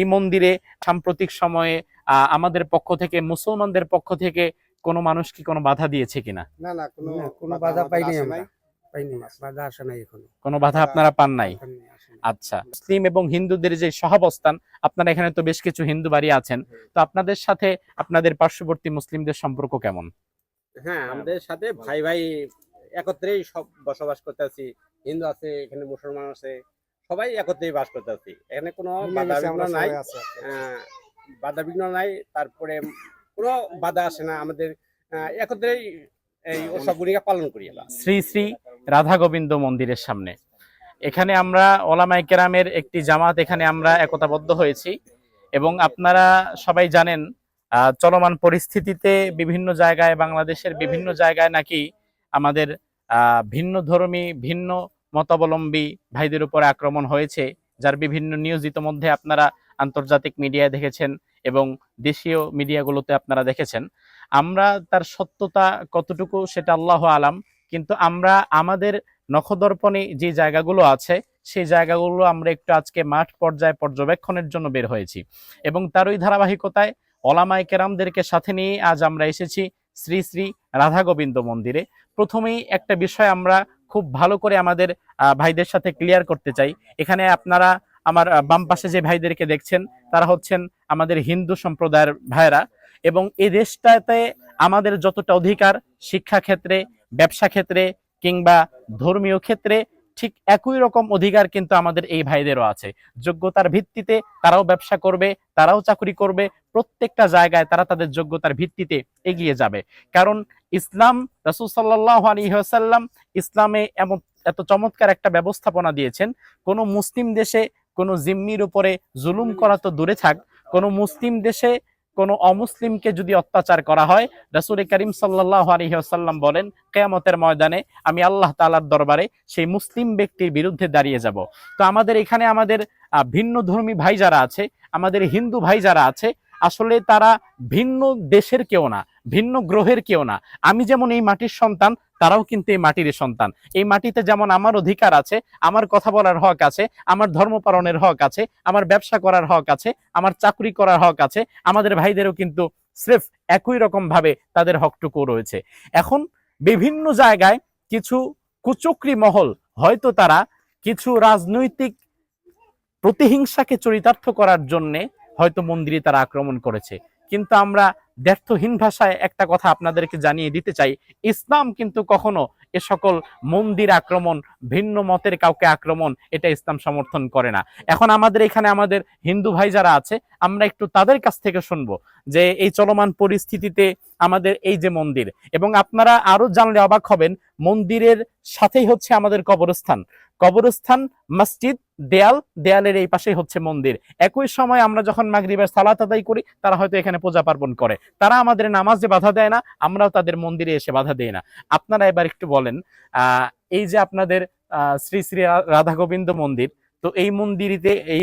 এই মন্দিরে সাম্প্রতিক সময়ে আমাদের পক্ষ থেকে, মুসলমানদের পক্ষ থেকে কোনো মানুষ কি কোনো বাধা দিয়েছে কিনা? না না, কোনো বাধা পাইনি আমরা, বাধা আসে নাই এখনো, কোনো বাধা আপনারা পান নাই? আচ্ছা, মুসলিম এবং হিন্দুদের যে সহাবস্থান, আপনারা এখানে তো বেশ কিছু হিন্দু বাড়ি আছেন, তো আপনাদের সাথে আপনাদের পার্শ্ববর্তী মুসলিমদের সম্পর্ক কেমন? হ্যাঁ, আমাদের সাথে ভাই ভাই একত্রেই সব বসবাস করতে আছি। হিন্দু আছে, এখানে মুসলমান আছে, সবাই একত্রেই বাস করতে আছি। এখানে কোনো বাধা বিঘ্ন নাই, বাধা বিঘ্ন নাই। তারপরে কোনো বাধা আসে না, আমাদের একত্রেই এই উৎসবগুলিকে পালন করি। শ্রী শ্রী রাধা গোবিন্দ মন্দিরের সামনে এখানে আমরা ওলামায়ে কেরামের একটি জামাত এখানে আমরা একতাবদ্ধ হয়েছি, এবং আপনারা সবাই জানেন চলমান পরিস্থিতিতে বিভিন্ন জায়গায়, বাংলাদেশের বিভিন্ন জায়গায় নাকি আমাদের ভিন্ন ধর্মী, ভিন্ন মতাবলম্বী ভাইদের উপরে আক্রমণ হয়েছে, যার বিভিন্ন নিউজ ইতোমধ্যে আপনারা আন্তর্জাতিক মিডিয়ায় দেখেছেন এবং দেশীয় মিডিয়াগুলোতে আপনারা দেখেছেন। আমরা তার সত্যতা কতটুকু সেটা আল্লাহ আলাম, কিন্তু আমরা আমাদের নখদর্পণে যে জায়গাগুলো আছে সেই জায়গাগুলো আমরা একটু আজকে মাঠ পর্যায়ে পর্যবেক্ষণের জন্য বের হয়েছি, এবং তারই ধারাবাহিকতায় ওলামায়ে কেরামদেরকে সাথে নিয়ে আজ আমরা এসেছি শ্রী শ্রী রাধা গোবিন্দ মন্দিরে। প্রথমেই একটা বিষয় আমরা খুব ভালো করে আমাদের ভাইদের সাথে ক্লিয়ার করতে চাই। এখানে আপনারা আমার বাম পাশে যে ভাইদেরকে দেখছেন তারা হচ্ছেন আমাদের হিন্দু সম্প্রদায়ের ভাইরা, এবং এই দেশটাতে আমাদের যতটা অধিকার শিক্ষা ক্ষেত্রে, ব্যবসা ক্ষেত্রে কিংবা ধর্মীয় ক্ষেত্রে, ঠিক একই রকম অধিকার কিন্তু আমাদের এই ভাইদেরও আছে। যোগ্যতার ভিত্তিতে তারাও ব্যবসা করবে, তারাও চাকরি করবে, প্রত্যেকটা জায়গায় তারা তাদের যোগ্যতার ভিত্তিতে এগিয়ে যাবে। কারণ ইসলাম, রাসূল সাল্লাল্লাহু আলাইহি ওয়াসাল্লাম ইসলামে এমন এত চমৎকার একটা ব্যবস্থাপনা দিয়েছেন, কোনো মুসলিম দেশে কোনো জিম্মির উপরে জুলুম করা তো দূরে থাক, কোনো মুসলিম দেশে কোনো অমুসলিমকে যদি অত্যাচার করা হয়, রাসূল করিম সাল্লাল্লাহু আলাইহি ওয়াসাল্লাম বলেন কিয়ামতের ময়দানে আমি আল্লাহ তাআলার দরবারে সেই মুসলিম ব্যক্তির বিরুদ্ধে দাঁড়িয়ে যাব। তো আমাদের এখানে আমাদের ভিন্ন ধর্মী ভাই যারা আছে, আমাদের হিন্দু ভাই যারা আছে, আসলে তারা ভিন্ন দেশের কেউ না, ভিন্ন গ্রহের কেউ না। আমি যেমন এই মাটির সন্তান, তারাও কিন্তু এই মাটির সন্তান। এই মাটিতে যেমন আমার অধিকার আছে, আমার কথা বলার হক আছে, আমার ধর্ম পালনের হক আছে, আমার ব্যবসা করার হক আছে, আমার চাকরি করার হক আছে, আমাদের ভাইদেরও কিন্তু স্রেফ একই রকম ভাবে তাদের হকটুকু রয়েছে। এখন বিভিন্ন জায়গায় কিছু কুচক্রী মহল, হয়তো তারা কিছু রাজনৈতিক প্রতিহিংসাকে চরিতার্থ করার জন্য হয়তো মন্দিরে তারা আক্রমণ করেছে, কিন্তু আমরা দ্ব্যর্থহীন ভাষায় একটা কথা আপনাদেরকে জানিয়ে দিতে চাই, ইসলাম কিন্তু কখনো এ সকল মন্দির আক্রমণ, ভিন্ন মতের কাউকে আক্রমণ, এটা ইসলাম সমর্থন করে না। এখন আমাদের এখানে আমাদের হিন্দু ভাই যারা আছে, আমরা একটু তাদের কাছ থেকে শুনবো যে এই চলমান পরিস্থিতিতে আমাদের এই যে মন্দির, এবং আপনারা আরো জানলে অবাক হবেন, মন্দিরের সাথেই হচ্ছে আমাদের কবরস্থান, কবরস্থান, মসজিদ, দেয়ালের এই পাশেই হচ্ছে মন্দির। একই সময় আমরা যখন মাগরিবের সালাত আদায় করি, তারা হয়তো এখানে পূজা পার্বণ করে, তারা আমাদের নামাজে বাধা দেয় না, আমরাও তাদের মন্দিরে এসে বাধা দেই না। আপনারা এবার একটু বলেন, এই যে আপনাদের শ্রী শ্রী রাধা গোবিন্দ মন্দির, তো এই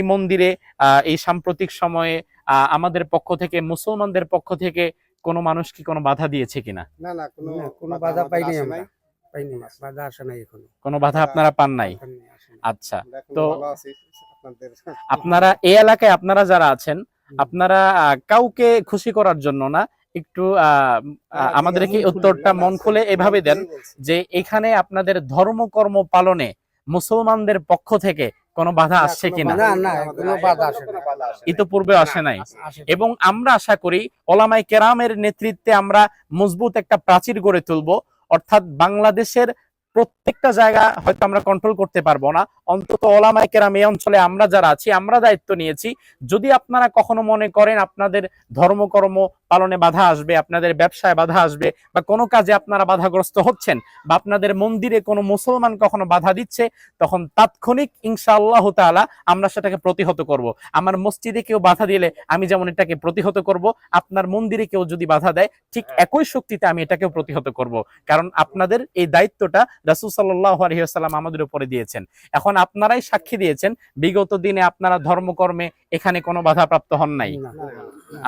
মন্দিরে এই সাম্প্রতিক সময়ে আমাদের পক্ষ থেকে, মুসলমানদের পক্ষ থেকে কোনো মানুষ কি কোনো বাধা দিয়েছে কিনা? না না, কোনো বাধা পাইনি আমরা, বাধা আসে নাই এখনো, কোনো বাধা আপনারা পান নাই? আচ্ছা, তো আপনারা এই এলাকায় আপনারা যারা আছেন, আপনারা কাউকে খুশি করার জন্য না, একটু আমাদেরকে উত্তরটা মন খুলে এভাবে দেন যে এখানে আপনাদের ধর্মকর্ম পালনে মুসলমানদের পক্ষ থেকে কোনো বাধা আসছে কিনা? ইতোপূর্বে আসে নাই, এবং আমরা আশা করি ওলামায়ে কেরামের নেতৃত্বে আমরা মজবুত একটা প্রাচীর গড়ে তুলব, অর্থাৎ বাংলাদেশের প্রত্যেকটা জায়গা হয়তো আমরা কন্ট্রোল করতে পারবো না, অন্তত ওলামায়ে কেরাম এই অঞ্চলে আমরা যারা আছি, আমরা দায়িত্ব নিয়েছি। যদি আপনারা কখনো মনে করেন আপনাদের ধর্মকর্ম পালনে বাধা আসবে, আপনাদের ব্যবসায় বাধা আসবে, বা কোনো কাজে আপনারা বাধাগ্রস্ত হচ্ছেন, বা আপনাদের মন্দিরে কোনো মুসলমান কখনো বাধা দিচ্ছে, তখন তাৎক্ষণিক ইনশাআল্লাহ তাআলা আমরা সেটাকে প্রতিহত করব। আমার মসজিদে কেউ বাধা দিলে আমি যেমন এটাকে প্রতিহত করব, আপনার মন্দিরে কেউ যদি বাধা দেয়, ঠিক একই শক্তিতে আমি এটাকেও প্রতিহত করব, কারণ আপনাদের এই দায়িত্বটা রাসূল সাল্লাল্লাহু আলাইহি ওয়াসাল্লাম আমাদের উপরে দিয়েছেন। এখন আপনারাই সাক্ষী দিয়েছেন, বিগত দিনে আপনারা ধর্মকর্মে এখানে কোনো বাধাপ্রাপ্ত হন নাই।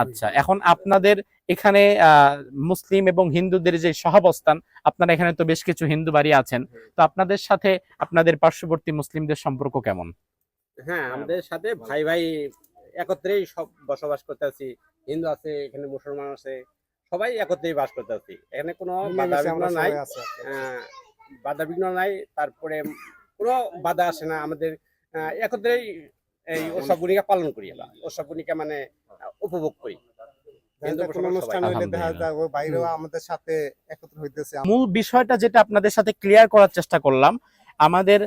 আচ্ছা, এখন আপনাদের এখানে মুসলিম এবং হিন্দুদের যে সহাবস্থান, আপনারা এখানে তো বেশ কিছু হিন্দু বাড়ি আছেন, তো আপনাদের সাথে আপনাদের পার্শ্ববর্তী মুসলিমদের সম্পর্ক কেমন? হ্যাঁ, আমাদের সাথে ভাই ভাই একত্রেই সব বসবাস করতেছি। হিন্দু আছে, এখানে মুসলমান আছে, সবাই একত্রেই বাস করতেছি। এখানে কোনো বাধা বিঘ্ন নাই, বাধা বিঘ্ন নাই। তারপরে কোনো বাধা আসে না আমাদের। একত্রেই এই উৎসবগুলিকে পালন করি, আমরা উৎসবগুলিকে মানে উপভোগ করি। হিন্দু মুসলমান অনুষ্ঠান সবাই। হইলে দেখা যায় ও বাইরেও আমাদের সাথে একত্র হইতেছে। মূল বিষয়টা যেটা আপনাদের সাথে ক্লিয়ার করার চেষ্টা করলাম, আমাদের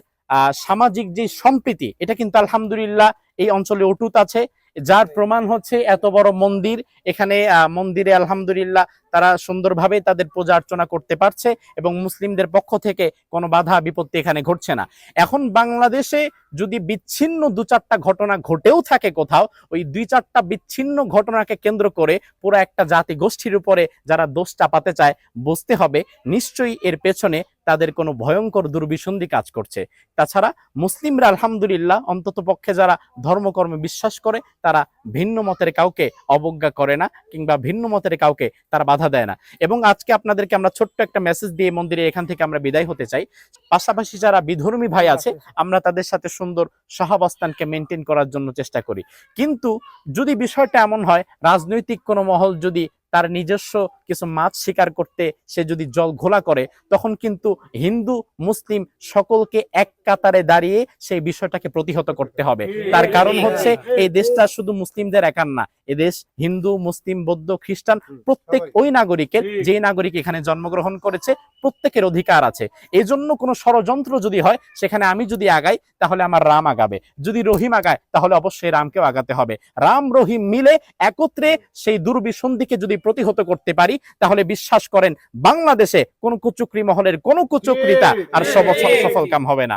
সামাজিক যে সম্প্রীতি, এটা কিন্তু আলহামদুলিল্লাহ এই অঞ্চলে অটুট আছে। যার প্রমাণ হচ্ছে এত বড় মন্দির, এখানে মন্দিরে আলহামদুলিল্লাহ তারা সুন্দরভাবে তাদের পূজা অর্চনা করতে পারছে এবং মুসলিমদের পক্ষ থেকে কোনো বাধা বিপত্তি এখানে ঘটছে না। এখন বাংলাদেশে যদি বিচ্ছিন্ন দু চারটা ঘটনা ঘটেও থাকে কোথাও, ওই দুই চারটা বিচ্ছিন্ন ঘটনাকে কেন্দ্র করে পুরো একটা জাতি গোষ্ঠীর উপরে যারা দোষ চাপাতে চায়, বুঝতে হবে নিশ্চয়ই এর পেছনে তাদের কোনো ভয়ঙ্কর দুর্বিসন্ধি কাজ করছে। তাছাড়া মুসলিমরা আলহামদুলিল্লাহ অন্তত পক্ষে যারা ধর্মকর্মে বিশ্বাস করে, তারা ভিন্ন মতের কাউকে অবজ্ঞা করে না কিংবা ভিন্ন মতের কাউকে তারা বাধা দেয় না। এবং আজকে আপনাদেরকে আমরা ছোট্ট একটা মেসেজ দিয়ে মন্দিরে এখান থেকে আমরা বিদায় হতে চাই। পাশাপাশি যারা বিধর্মী ভাই আছে, আমরা তাদের সাথে সুন্দর সহাবস্থানকে মেনটেন করার জন্য চেষ্টা করি। কিন্তু যদি বিষয়টা এমন হয়, রাজনৈতিক কোনো মহল যদি তার নিজস্ব কিছু মাছ শিকার করতে সে যদি জল ঘোলা করে, তখন কিন্তু হিন্দু মুসলিম সকলকে এক কাতারে দাঁড়িয়ে সেই বিষয়টাকে প্রতিহত করতে হবে। তার কারণ হচ্ছে এই দেশটা শুধু মুসলিমদের একার না, এদেশ হিন্দু মুসলিম বৌদ্ধ খ্রিস্টান প্রত্যেক ওই নাগরিকের, যে নাগরিক এখানে জন্মগ্রহণ করেছে, প্রত্যেকের অধিকার আছে। এই জন্য কোনো ষড়যন্ত্র যদি হয়, সেখানে আমি যদি আগাই তাহলে আমার রাম আগাবে, যদি রহিম আগায় তাহলে অবশ্যই রামকেও আগাতে হবে। রাম রহিম মিলে একত্রে সেই দুর্বিসন্ধিকে যদি প্রতিহত করতে পারি, তাহলে বিশ্বাস করেন বাংলাদেশে কোন কুচক্রী মহলের কোন কুচক্রিতা আর সফল কাম হবে না।